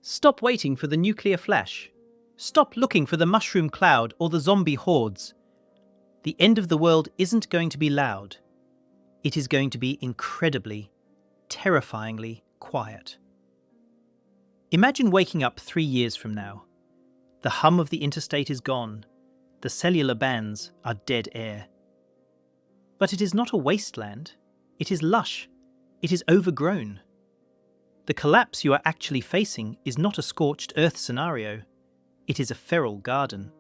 Stop waiting for the nuclear flash. Stop looking for the mushroom cloud or the zombie hordes. The end of the world isn't going to be loud. It is going to be incredibly, terrifyingly quiet. Imagine waking up 3 years from now. The hum of the interstate is gone. The cellular bands are dead air. But it is not a wasteland. It is lush. It is overgrown. The collapse you are actually facing is not a scorched earth scenario. It is a feral garden.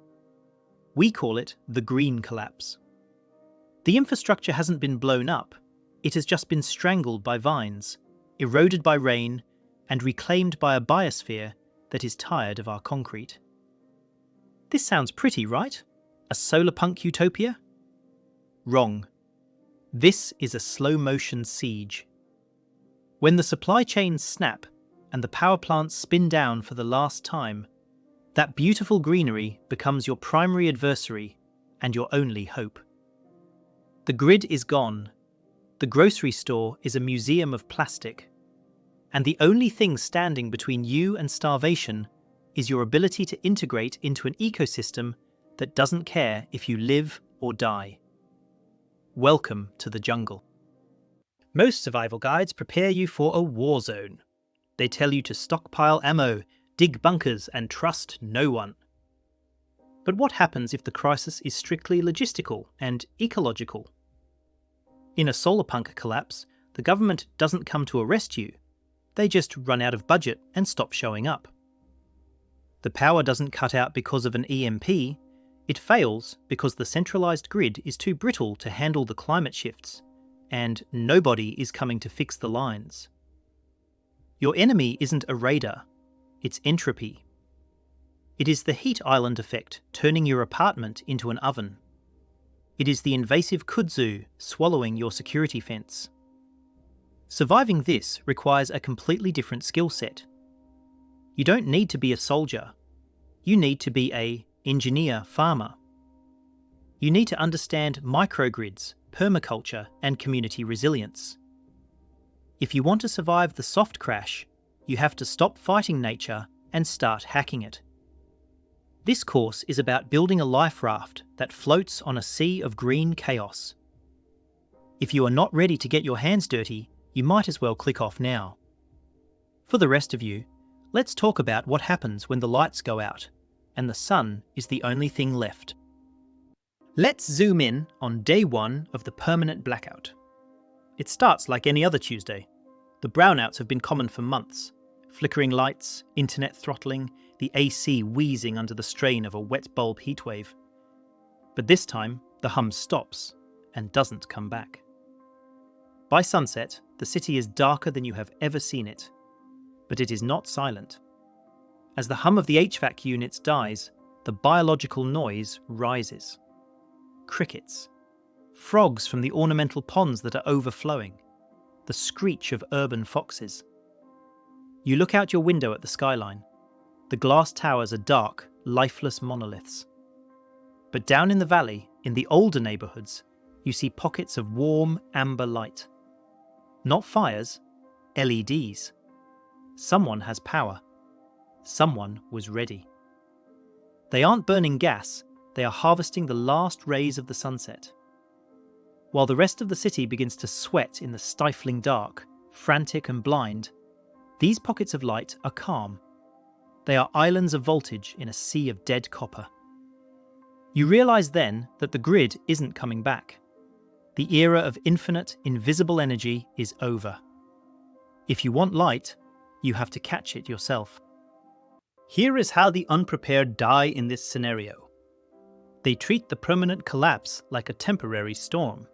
We call it the green collapse. The infrastructure hasn't been blown up. It has just been strangled by vines, eroded by rain, and reclaimed by a biosphere that is tired of our concrete. This sounds pretty, right? A Solarpunk utopia? Wrong. This is a slow-motion siege. When the supply chains snap and the power plants spin down for the last time, that beautiful greenery becomes your primary adversary and your only hope. The grid is gone. The grocery store is a museum of plastic. And the only thing standing between you and starvation is your ability to integrate into an ecosystem that doesn't care if you live or die. Welcome to the jungle. Most survival guides prepare you for a war zone. They tell you to stockpile ammo, dig bunkers, and trust no one. But what happens if the crisis is strictly logistical and ecological? In a Solarpunk collapse, the government doesn't come to arrest you. They just run out of budget and stop showing up. The power doesn't cut out because of an EMP. It fails because the centralised grid is too brittle to handle the climate shifts, and nobody is coming to fix the lines. Your enemy isn't a raider, it's entropy. It is the heat island effect turning your apartment into an oven. It is the invasive kudzu swallowing your security fence. Surviving this requires a completely different skill set. You don't need to be a soldier. You need to be an engineer farmer. You need to understand microgrids, permaculture, and community resilience. If you want to survive the soft crash, you have to stop fighting nature and start hacking it. This course is about building a life raft that floats on a sea of green chaos. If you are not ready to get your hands dirty, you might as well click off now. For the rest of you, let's talk about what happens when the lights go out and the sun is the only thing left. Let's zoom in on day 1 of the permanent blackout. It starts like any other Tuesday. The brownouts have been common for months. Flickering lights, internet throttling, the AC wheezing under the strain of a wet bulb heatwave. But this time, the hum stops and doesn't come back. By sunset, the city is darker than you have ever seen it. But it is not silent. As the hum of the HVAC units dies, the biological noise rises. Crickets, frogs from the ornamental ponds that are overflowing, the screech of urban foxes. You look out your window at the skyline. The glass towers are dark, lifeless monoliths. But down in the valley, in the older neighbourhoods, you see pockets of warm, amber light. Not fires, LEDs. Someone has power. Someone was ready. They aren't burning gas, they are harvesting the last rays of the sunset. While the rest of the city begins to sweat in the stifling dark, frantic and blind, these pockets of light are calm. They are islands of voltage in a sea of dead copper. You realise then that the grid isn't coming back. The era of infinite, invisible energy is over. If you want light, you have to catch it yourself. Here is how the unprepared die in this scenario. They treat the permanent collapse like a temporary storm.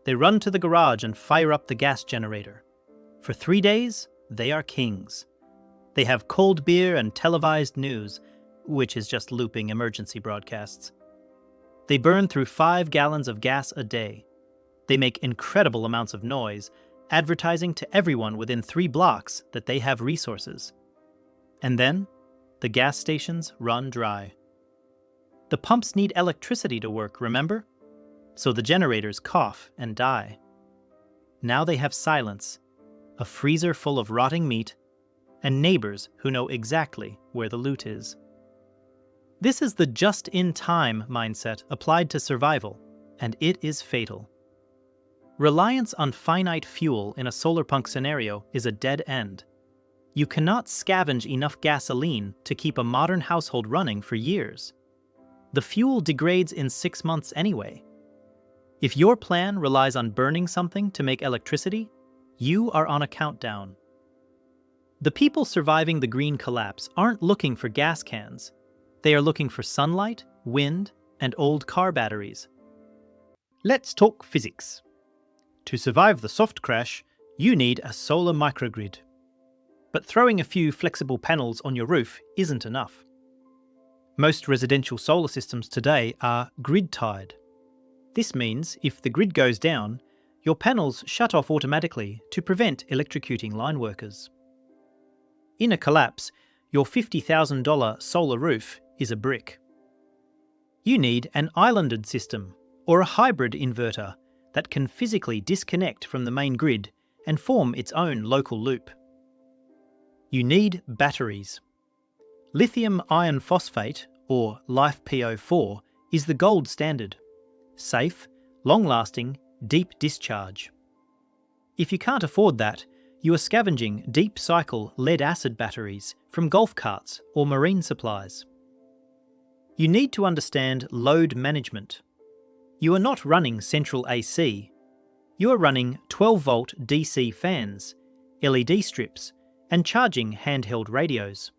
They run to the garage and fire up the gas generator. For 3 days, they are kings. They have cold beer and televised news, which is just looping emergency broadcasts. They burn through 5 gallons of gas a day. They make incredible amounts of noise, advertising to everyone within 3 blocks that they have resources. And then, the gas stations run dry. The pumps need electricity to work, remember? So the generators cough and die. Now they have silence, a freezer full of rotting meat, and neighbours who know exactly where the loot is. This is the just-in-time mindset applied to survival, and it is fatal. Reliance on finite fuel in a Solarpunk scenario is a dead end. You cannot scavenge enough gasoline to keep a modern household running for years. The fuel degrades in 6 months anyway. If your plan relies on burning something to make electricity, you are on a countdown. The people surviving the green collapse aren't looking for gas cans. They are looking for sunlight, wind, and old car batteries. Let's talk physics. To survive the soft crash, you need a solar microgrid. But throwing a few flexible panels on your roof isn't enough. Most residential solar systems today are grid-tied. This means if the grid goes down, your panels shut off automatically to prevent electrocuting line workers. In a collapse, your $50,000 solar roof is a brick. You need an islanded system or a hybrid inverter that can physically disconnect from the main grid and form its own local loop. You need batteries. Lithium iron phosphate, or LiFePO4, is the gold standard. Safe, long-lasting, deep discharge. If you can't afford that, you are scavenging deep-cycle lead-acid batteries from golf carts or marine supplies. You need to understand load management. You are not running central AC. You are running 12-volt DC fans, LED strips, and charging handheld radios.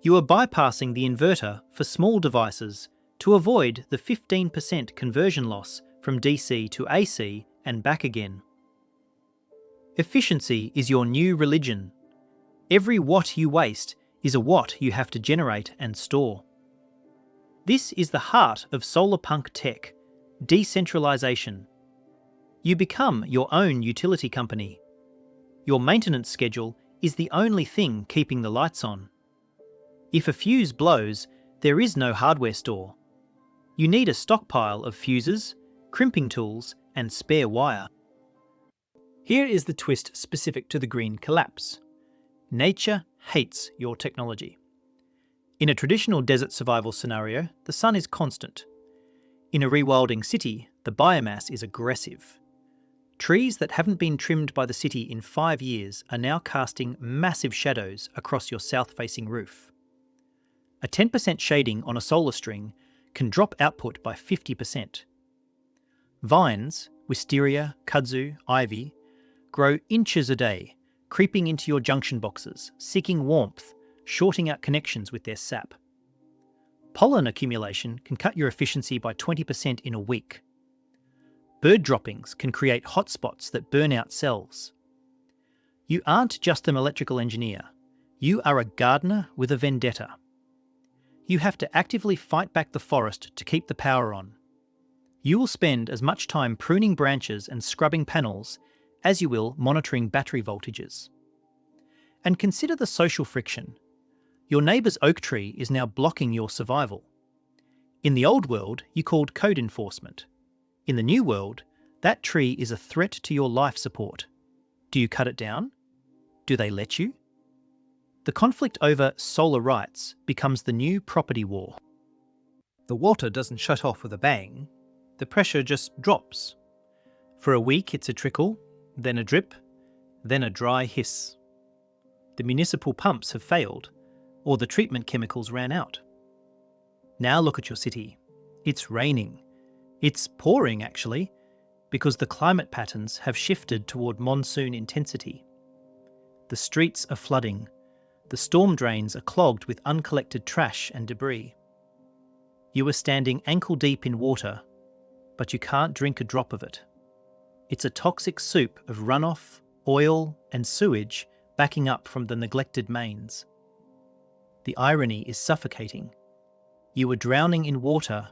You are bypassing the inverter for small devices to avoid the 15% conversion loss from DC to AC and back again. Efficiency is your new religion. Every watt you waste is a watt you have to generate and store. This is the heart of Solarpunk tech, decentralization. You become your own utility company. Your maintenance schedule is the only thing keeping the lights on. If a fuse blows, there is no hardware store. You need a stockpile of fuses, crimping tools, and spare wire. Here is the twist specific to the green collapse. Nature hates your technology. In a traditional desert survival scenario, the sun is constant. In a rewilding city, the biomass is aggressive. Trees that haven't been trimmed by the city in 5 years are now casting massive shadows across your south-facing roof. A 10% shading on a solar string can drop output by 50%. Vines, wisteria, kudzu, ivy, grow inches a day, creeping into your junction boxes, seeking warmth, shorting out connections with their sap. Pollen accumulation can cut your efficiency by 20% in a week. Bird droppings can create hotspots that burn out cells. You aren't just an electrical engineer, you are a gardener with a vendetta. You have to actively fight back the forest to keep the power on. You will spend as much time pruning branches and scrubbing panels as you will monitoring battery voltages. And consider the social friction. Your neighbour's oak tree is now blocking your survival. In the old world, you called code enforcement. In the new world, that tree is a threat to your life support. Do you cut it down? Do they let you? The conflict over solar rights becomes the new property war. The water doesn't shut off with a bang, the pressure just drops. For a week it's a trickle, then a drip, then a dry hiss. The municipal pumps have failed, or the treatment chemicals ran out. Now look at your city. It's raining. It's pouring actually, because the climate patterns have shifted toward monsoon intensity. The streets are flooding. The storm drains are clogged with uncollected trash and debris. You are standing ankle deep in water, but you can't drink a drop of it. It's a toxic soup of runoff, oil, and sewage backing up from the neglected mains. The irony is suffocating. You are drowning in water,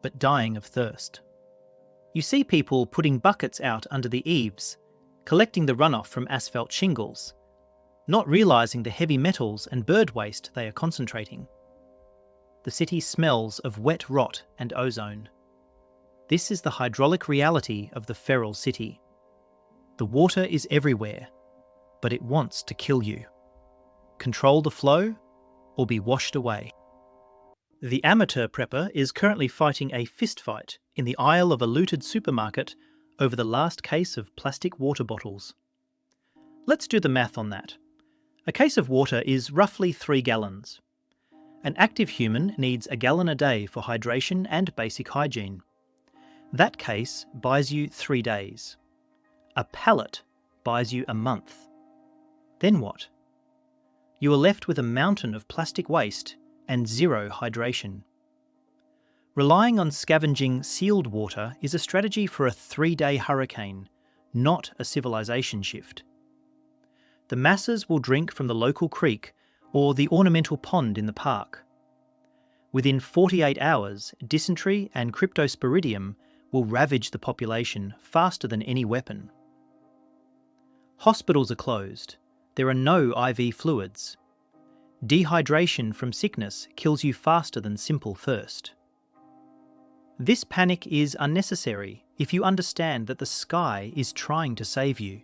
but dying of thirst. You see people putting buckets out under the eaves, collecting the runoff from asphalt shingles, not realising the heavy metals and bird waste they are concentrating. The city smells of wet rot and ozone. This is the hydraulic reality of the feral city. The water is everywhere, but it wants to kill you. control the flow, or be washed away. The amateur prepper is currently fighting a fistfight in the aisle of a looted supermarket over the last case of plastic water bottles. Let's do the math on that. A case of water is roughly 3 gallons. An active human needs a gallon a day for hydration and basic hygiene. That case buys you 3 days. A pallet buys you a month. Then what? You are left with a mountain of plastic waste and zero hydration. Relying on scavenging sealed water is a strategy for a 3-day hurricane, not a civilization shift. The masses will drink from the local creek or the ornamental pond in the park. Within 48 hours, dysentery and cryptosporidium will ravage the population faster than any weapon. Hospitals are closed. There are no IV fluids. Dehydration from sickness kills you faster than simple thirst. This panic is unnecessary if you understand that the sky is trying to save you.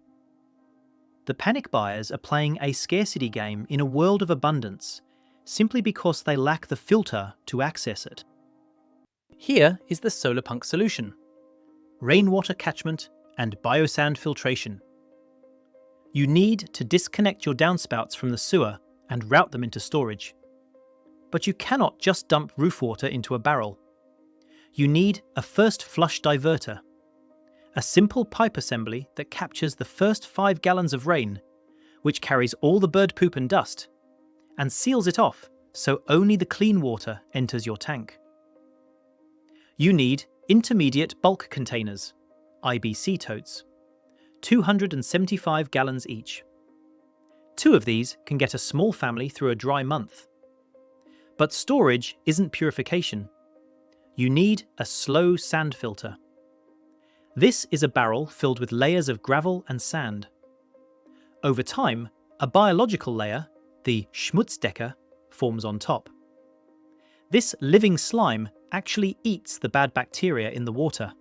The panic buyers are playing a scarcity game in a world of abundance simply because they lack the filter to access it. Here is the Solarpunk solution: rainwater catchment and biosand filtration. You need to disconnect your downspouts from the sewer and route them into storage. But you cannot just dump roof water into a barrel. You need a first flush diverter, a simple pipe assembly that captures the first 5 gallons of rain, which carries all the bird poop and dust, and seals it off so only the clean water enters your tank. You need intermediate bulk containers, IBC totes, 275 gallons each. 2 of these can get a small family through a dry month. But storage isn't purification. You need a slow sand filter. This is a barrel filled with layers of gravel and sand. Over time, a biological layer, the Schmutzdecker, forms on top. This living slime actually eats the bad bacteria in the water.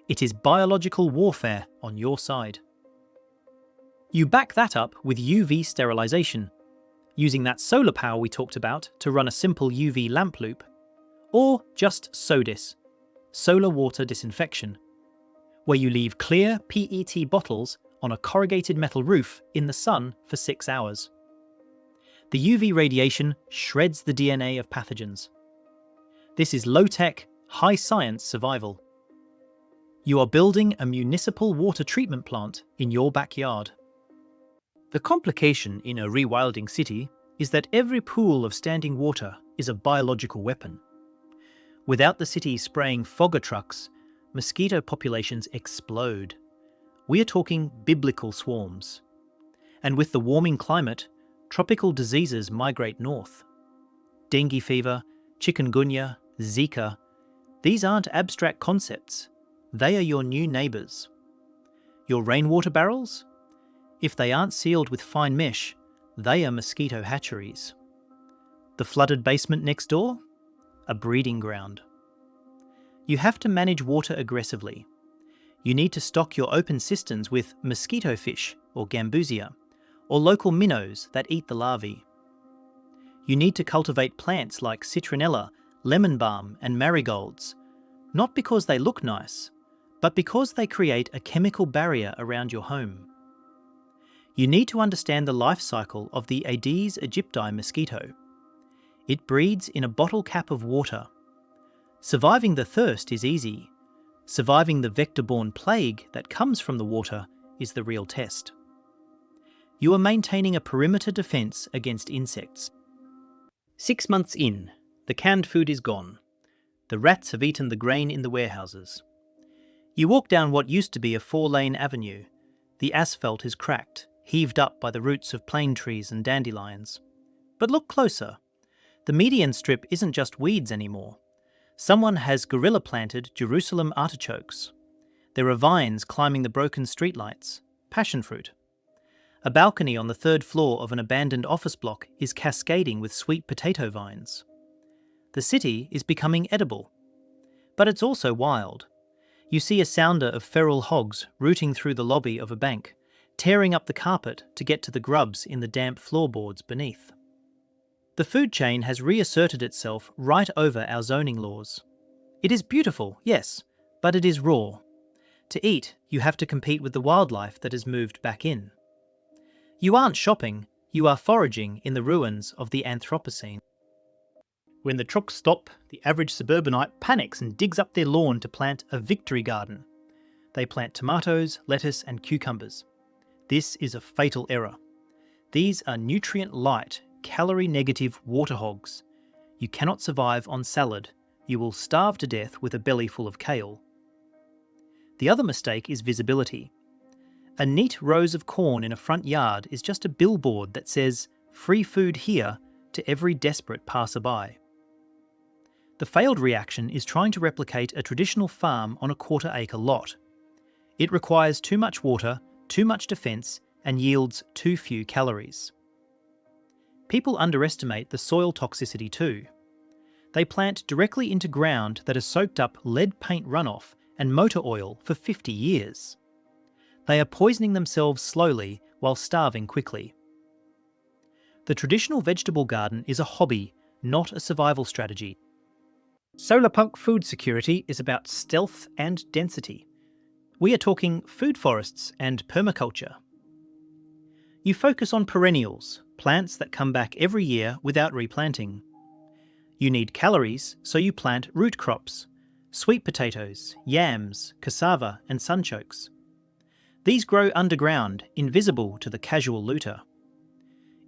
It is biological warfare on your side. You back that up with UV sterilization, using that solar power we talked about to run a simple UV lamp loop, or just SODIS, solar water disinfection, where you leave clear PET bottles on a corrugated metal roof in the sun for 6 hours. The UV radiation shreds the DNA of pathogens. This is low-tech, high-science survival. You are building a municipal water treatment plant in your backyard. The complication in a rewilding city is that every pool of standing water is a biological weapon. Without the city spraying fogger trucks, mosquito populations explode. We are talking biblical swarms. And with the warming climate, tropical diseases migrate north. Dengue fever, chikungunya, Zika, these aren't abstract concepts. They are your new neighbours. Your rainwater barrels? If they aren't sealed with fine mesh, they are mosquito hatcheries. The flooded basement next door? A breeding ground. You have to manage water aggressively. You need to stock your open cisterns with mosquito fish or gambusia, or local minnows that eat the larvae. You need to cultivate plants like citronella, lemon balm and marigolds, not because they look nice, but because they create a chemical barrier around your home. You need to understand the life cycle of the Aedes aegypti mosquito. It breeds in a bottle cap of water. Surviving the thirst is easy. Surviving the vector-borne plague that comes from the water is the real test. You are maintaining a perimeter defence against insects. 6 months in, the canned food is gone. The rats have eaten the grain in the warehouses. You walk down what used to be a 4-lane avenue. The asphalt is cracked, heaved up by the roots of plane trees and dandelions. But look closer. The median strip isn't just weeds anymore. Someone has gorilla planted Jerusalem artichokes. There are vines climbing the broken streetlights, passion fruit. A balcony on the 3rd floor of an abandoned office block is cascading with sweet potato vines. The city is becoming edible. But it's also wild. You see a sounder of feral hogs rooting through the lobby of a bank, tearing up the carpet to get to the grubs in the damp floorboards beneath. The food chain has reasserted itself right over our zoning laws. It is beautiful, yes, but it is raw. To eat, you have to compete with the wildlife that has moved back in. You aren't shopping, you are foraging in the ruins of the Anthropocene. When the trucks stop, the average suburbanite panics and digs up their lawn to plant a victory garden. They plant tomatoes, lettuce and cucumbers. This is a fatal error. These are nutrient-light, calorie-negative water hogs. You cannot survive on salad. You will starve to death with a belly full of kale. The other mistake is visibility. A neat rows of corn in a front yard is just a billboard that says, "Free food here," to every desperate passerby. The failed reaction is trying to replicate a traditional farm on a quarter-acre lot. It requires too much water, too much defence, and yields too few calories. People underestimate the soil toxicity too. They plant directly into ground that has soaked up lead paint runoff and motor oil for 50 years. They are poisoning themselves slowly while starving quickly. The traditional vegetable garden is a hobby, not a survival strategy. Solarpunk food security is about stealth and density. We are talking food forests and permaculture. You focus on perennials, plants that come back every year without replanting. You need calories, so you plant root crops, sweet potatoes, yams, cassava and sunchokes. These grow underground, invisible to the casual looter.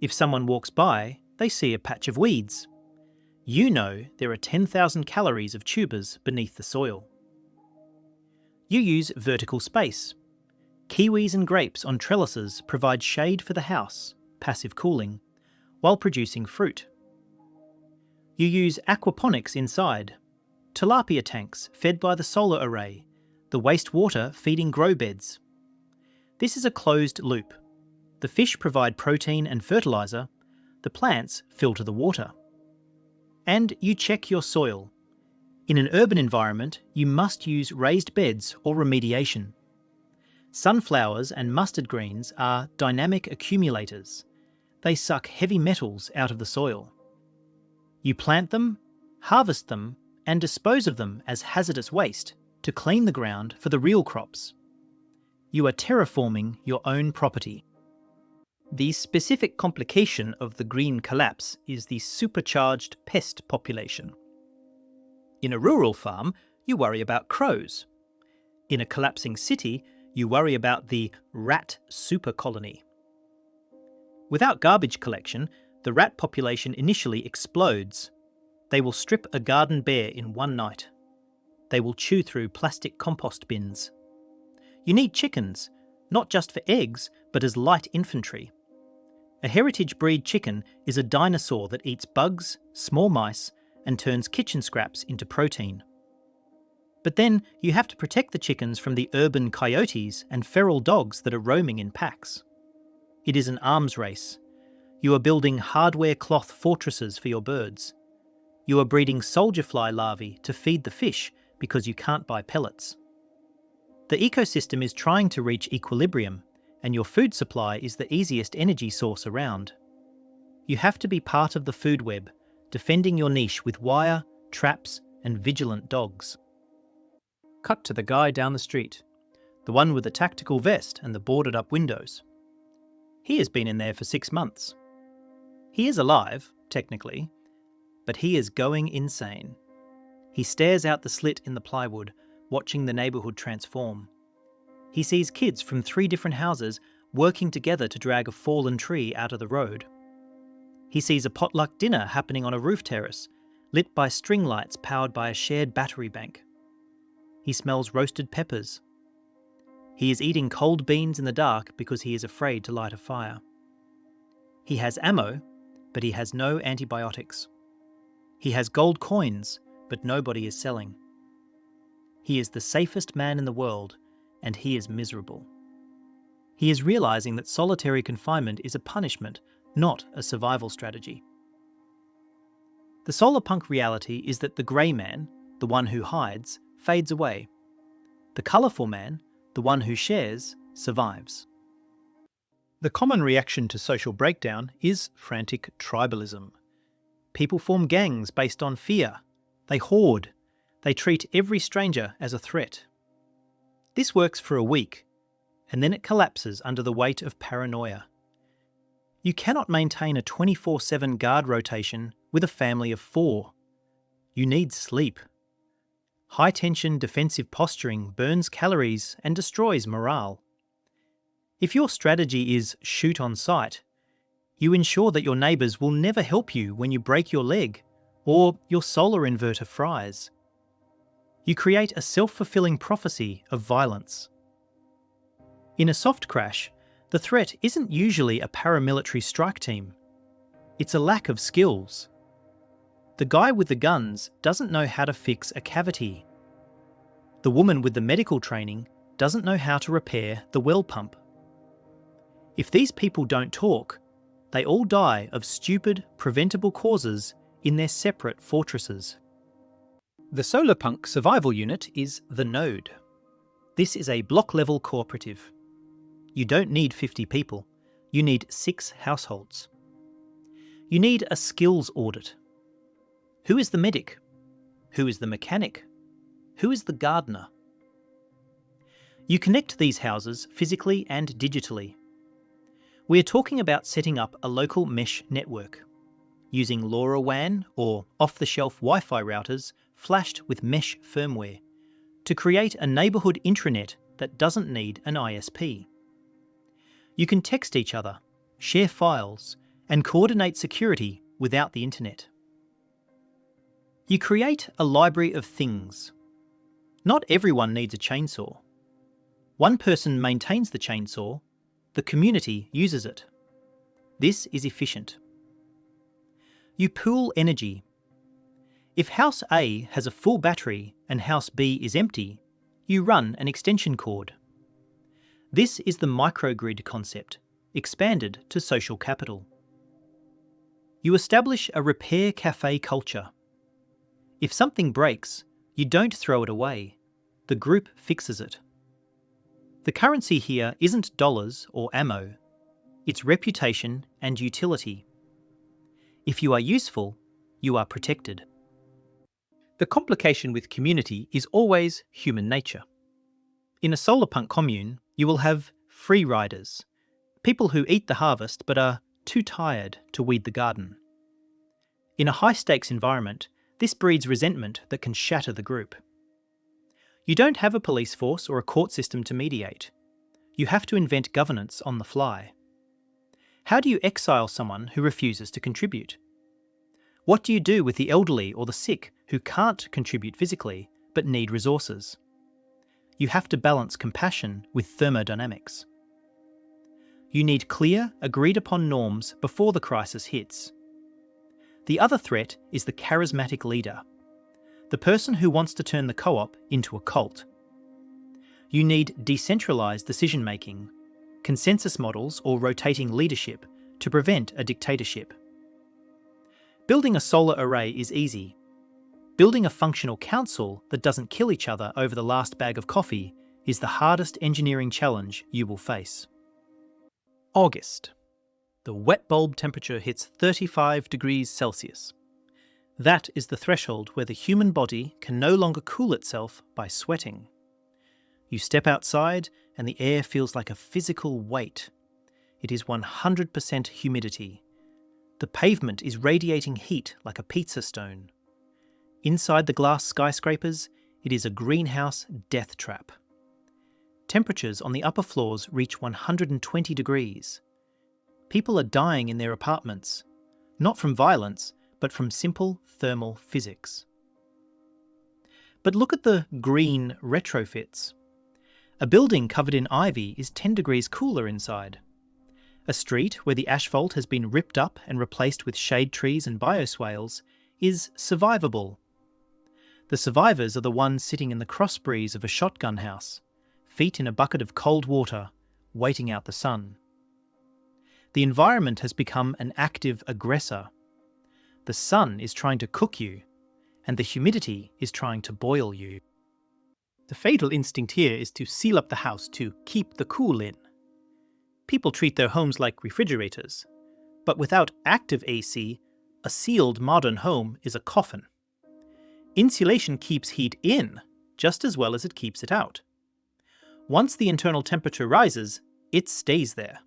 If someone walks by, they see a patch of weeds. You know there are 10,000 calories of tubers beneath the soil. You use vertical space. Kiwis and grapes on trellises provide shade for the house, passive cooling, while producing fruit. You use aquaponics inside. Tilapia tanks fed by the solar array, the wastewater feeding grow beds. This is a closed loop. The fish provide protein and fertiliser, the plants filter the water. And you check your soil. In an urban environment, you must use raised beds or remediation. Sunflowers and mustard greens are dynamic accumulators. They suck heavy metals out of the soil. You plant them, harvest them, and dispose of them as hazardous waste to clean the ground for the real crops. You are terraforming your own property. The specific complication of the green collapse is the supercharged pest population. In a rural farm, you worry about crows. In a collapsing city, you worry about the rat supercolony. Without garbage collection, the rat population initially explodes. They will strip a garden bare in one night. They will chew through plastic compost bins. You need chickens, not just for eggs, but as light infantry. A heritage breed chicken is a dinosaur that eats bugs, small mice, and turns kitchen scraps into protein. But then you have to protect the chickens from the urban coyotes and feral dogs that are roaming in packs. It is an arms race. You are building hardware cloth fortresses for your birds. You are breeding soldier fly larvae to feed the fish because you can't buy pellets. The ecosystem is trying to reach equilibrium, and your food supply is the easiest energy source around. You have to be part of the food web, defending your niche with wire, traps, and vigilant dogs. Cut to the guy down the street, the one with the tactical vest and the boarded-up windows. He has been in there for 6 months. He is alive, technically, but he is going insane. He stares out the slit in the plywood, watching the neighbourhood transform. He sees kids from 3 different houses working together to drag a fallen tree out of the road. He sees a potluck dinner happening on a roof terrace, lit by string lights powered by a shared battery bank. He smells roasted peppers. He is eating cold beans in the dark because he is afraid to light a fire. He has ammo, but he has no antibiotics. He has gold coins, but nobody is selling. He is the safest man in the world, and he is miserable. He is realising that solitary confinement is a punishment, not a survival strategy. The Solarpunk reality is that the grey man, the one who hides, fades away. The colourful man, the one who shares, survives. The common reaction to social breakdown is frantic tribalism. People form gangs based on fear. They hoard. They treat every stranger as a threat. This works for a week, and then it collapses under the weight of paranoia. You cannot maintain a 24/7 guard rotation with a family of 4. You need sleep. High-tension defensive posturing burns calories and destroys morale. If your strategy is shoot on sight, you ensure that your neighbours will never help you when you break your leg or your solar inverter fries. You create a self-fulfilling prophecy of violence. In a soft crash, the threat isn't usually a paramilitary strike team. It's a lack of skills. The guy with the guns doesn't know how to fix a cavity. The woman with the medical training doesn't know how to repair the well pump. If these people don't talk, they all die of stupid, preventable causes in their separate fortresses. The Solarpunk survival unit is the Node. This is a block-level cooperative. You don't need 50 people, you need 6 households. You need a skills audit. Who is the medic? Who is the mechanic? Who is the gardener? You connect these houses physically and digitally. We are talking about setting up a local mesh network, using LoRaWAN or off-the-shelf Wi-Fi routers flashed with mesh firmware, to create a neighbourhood intranet that doesn't need an ISP. You can text each other, share files, and coordinate security without the internet. You create a library of things. Not everyone needs a chainsaw. One person maintains the chainsaw, the community uses it. This is efficient. You pool energy. If House A has a full battery and House B is empty, you run an extension cord. This is the microgrid concept, expanded to social capital. You establish a repair cafe culture. If something breaks, you don't throw it away. The group fixes it. The currency here isn't dollars or ammo. It's reputation and utility. If you are useful, you are protected. The complication with community is always human nature. In a Solarpunk commune, you will have free riders, people who eat the harvest but are too tired to weed the garden. In a high-stakes environment, this breeds resentment that can shatter the group. You don't have a police force or a court system to mediate. You have to invent governance on the fly. How do you exile someone who refuses to contribute? What do you do with the elderly or the sick who can't contribute physically but need resources? You have to balance compassion with thermodynamics. You need clear, agreed-upon norms before the crisis hits. The other threat is the charismatic leader, the person who wants to turn the co-op into a cult. You need decentralised decision-making, consensus models or rotating leadership to prevent a dictatorship. Building a solar array is easy. Building a functional council that doesn't kill each other over the last bag of coffee is the hardest engineering challenge you will face. August. The wet bulb temperature hits 35 degrees Celsius. That is the threshold where the human body can no longer cool itself by sweating. You step outside and the air feels like a physical weight. It is 100% humidity. The pavement is radiating heat like a pizza stone. Inside the glass skyscrapers, it is a greenhouse death trap. Temperatures on the upper floors reach 120 degrees. People are dying in their apartments, not from violence, but from simple thermal physics. But look at the green retrofits. A building covered in ivy is 10 degrees cooler inside. A street where the asphalt has been ripped up and replaced with shade trees and bioswales is survivable. The survivors are the ones sitting in the crossbreeze of a shotgun house, feet in a bucket of cold water, waiting out the sun. The environment has become an active aggressor. The sun is trying to cook you, and the humidity is trying to boil you. The fatal instinct here is to seal up the house to keep the cool in. People treat their homes like refrigerators, but without active AC, a sealed modern home is a coffin. Insulation keeps heat in just as well as it keeps it out. Once the internal temperature rises, it stays there.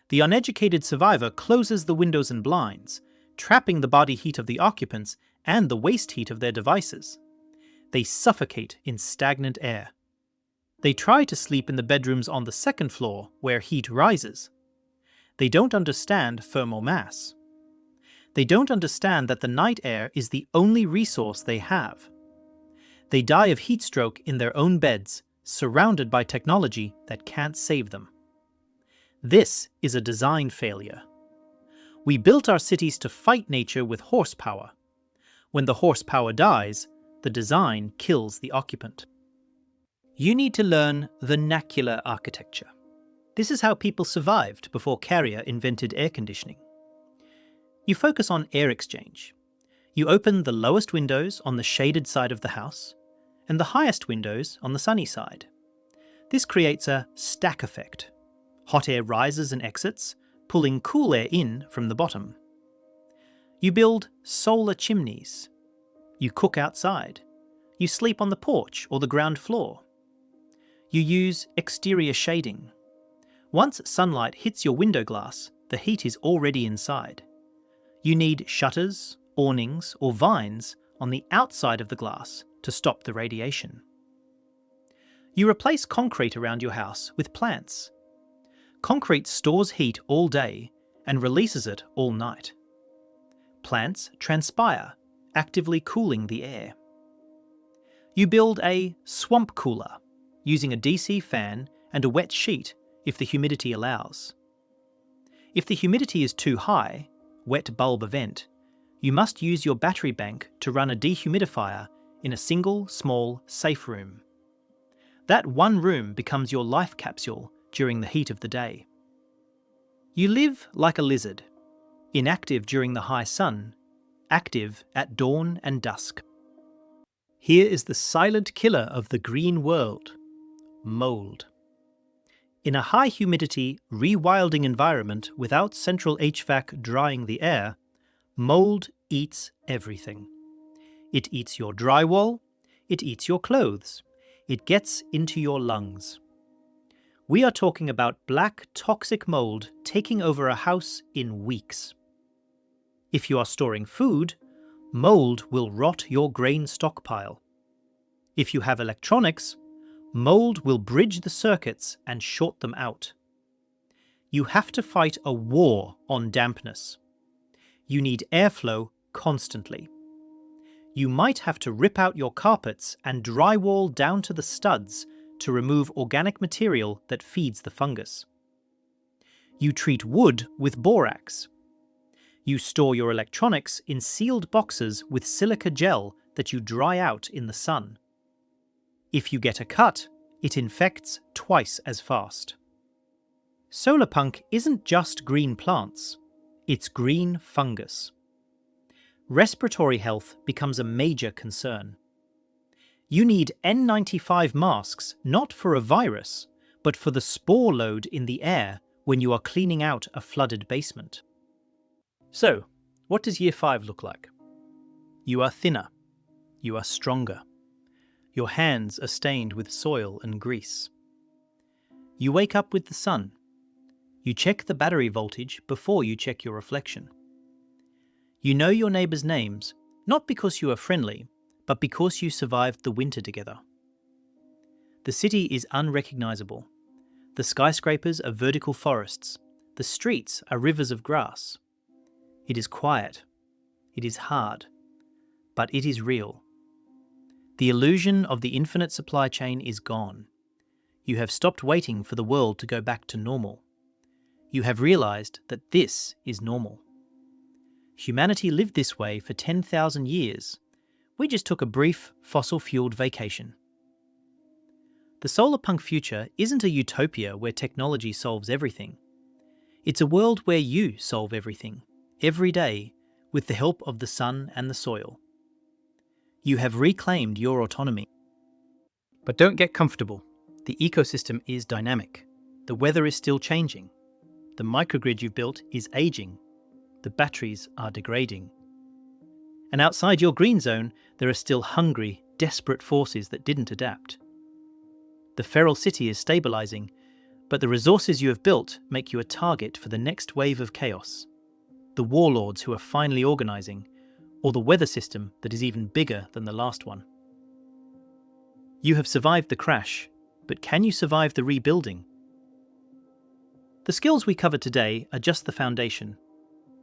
The uneducated survivor closes the windows and blinds, trapping the body heat of the occupants and the waste heat of their devices. They suffocate in stagnant air. They try to sleep in the bedrooms on the second floor where heat rises. They don't understand thermal mass. They don't understand that the night air is the only resource they have. They die of heat stroke in their own beds, surrounded by technology that can't save them. This is a design failure. We built our cities to fight nature with horsepower. When the horsepower dies, the design kills the occupant. You need to learn vernacular architecture. This is how people survived before Carrier invented air conditioning. You focus on air exchange. You open the lowest windows on the shaded side of the house, and the highest windows on the sunny side. This creates a stack effect. Hot air rises and exits, pulling cool air in from the bottom. You build solar chimneys. You cook outside. You sleep on the porch or the ground floor. You use exterior shading. Once sunlight hits your window glass, the heat is already inside. You need shutters, awnings, or vines on the outside of the glass to stop the radiation. You replace concrete around your house with plants. Concrete stores heat all day and releases it all night. Plants transpire, actively cooling the air. You build a swamp cooler, using a DC fan and a wet sheet if the humidity allows. If the humidity is too high, wet bulb event, you must use your battery bank to run a dehumidifier in a single, small, safe room. That one room becomes your life capsule during the heat of the day. You live like a lizard, inactive during the high sun, active at dawn and dusk. Here is the silent killer of the green world, mold. In a high humidity, rewilding environment without central HVAC drying the air, mold eats everything. It eats your drywall, it eats your clothes, it gets into your lungs. We are talking about black toxic mold taking over a house in weeks. If you are storing food, mold will rot your grain stockpile. If you have electronics, mold will bridge the circuits and short them out. You have to fight a war on dampness. You need airflow constantly. You might have to rip out your carpets and drywall down to the studs to remove organic material that feeds the fungus. You treat wood with borax. You store your electronics in sealed boxes with silica gel that you dry out in the sun. If you get a cut, it infects twice as fast. Solarpunk isn't just green plants, it's green fungus. Respiratory health becomes a major concern. You need N95 masks not for a virus, but for the spore load in the air when you are cleaning out a flooded basement. So, what does Year 5 look like? You are thinner. You are stronger. Your hands are stained with soil and grease. You wake up with the sun. You check the battery voltage before you check your reflection. You know your neighbours' names, not because you are friendly, but because you survived the winter together. The city is unrecognisable. The skyscrapers are vertical forests. The streets are rivers of grass. It is quiet. It is hard. But it is real. The illusion of the infinite supply chain is gone. You have stopped waiting for the world to go back to normal. You have realised that this is normal. Humanity lived this way for 10,000 years. We just took a brief fossil-fueled vacation. The Solarpunk future isn't a utopia where technology solves everything. It's a world where you solve everything, every day, with the help of the sun and the soil. You have reclaimed your autonomy. But don't get comfortable. The ecosystem is dynamic. The weather is still changing. The microgrid you've built is aging. The batteries are degrading. And outside your green zone, there are still hungry, desperate forces that didn't adapt. The feral city is stabilizing, but the resources you have built make you a target for the next wave of chaos. The warlords who are finally organizing, or the weather system that is even bigger than the last one. You have survived the crash, but can you survive the rebuilding? The skills we covered today are just the foundation.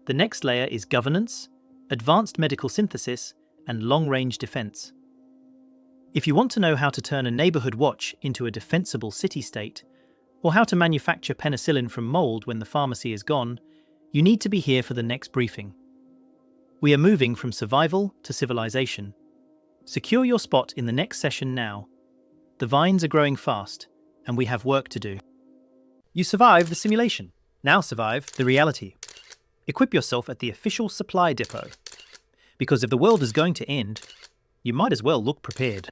The next layer is governance, advanced medical synthesis, and long-range defense. If you want to know how to turn a neighborhood watch into a defensible city-state, or how to manufacture penicillin from mold when the pharmacy is gone, you need to be here for the next briefing. We are moving from survival to civilization. Secure your spot in the next session now. The vines are growing fast, and we have work to do. You survived the simulation. Now survive the reality. Equip yourself at the official supply depot. Because if the world is going to end, you might as well look prepared.